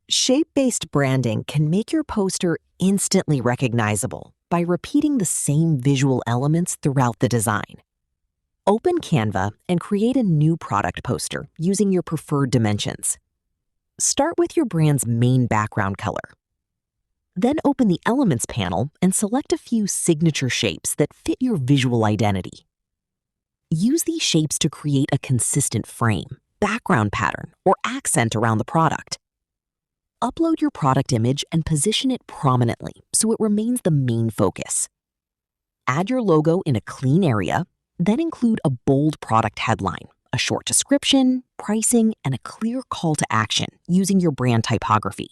Shape-based branding can make your poster instantly recognizable by repeating the same visual elements throughout the design. Open Canva and create a new product poster using your preferred dimensions. Start with your brand's main background color. Then open the Elements panel and select a few signature shapes that fit your visual identity. Use these shapes to create a consistent frame, background pattern, or accent around the product. Upload your product image and position it prominently so it remains the main focus. Add your logo in a clean area, then include a bold product headline, a short description, pricing, and a clear call to action using your brand typography.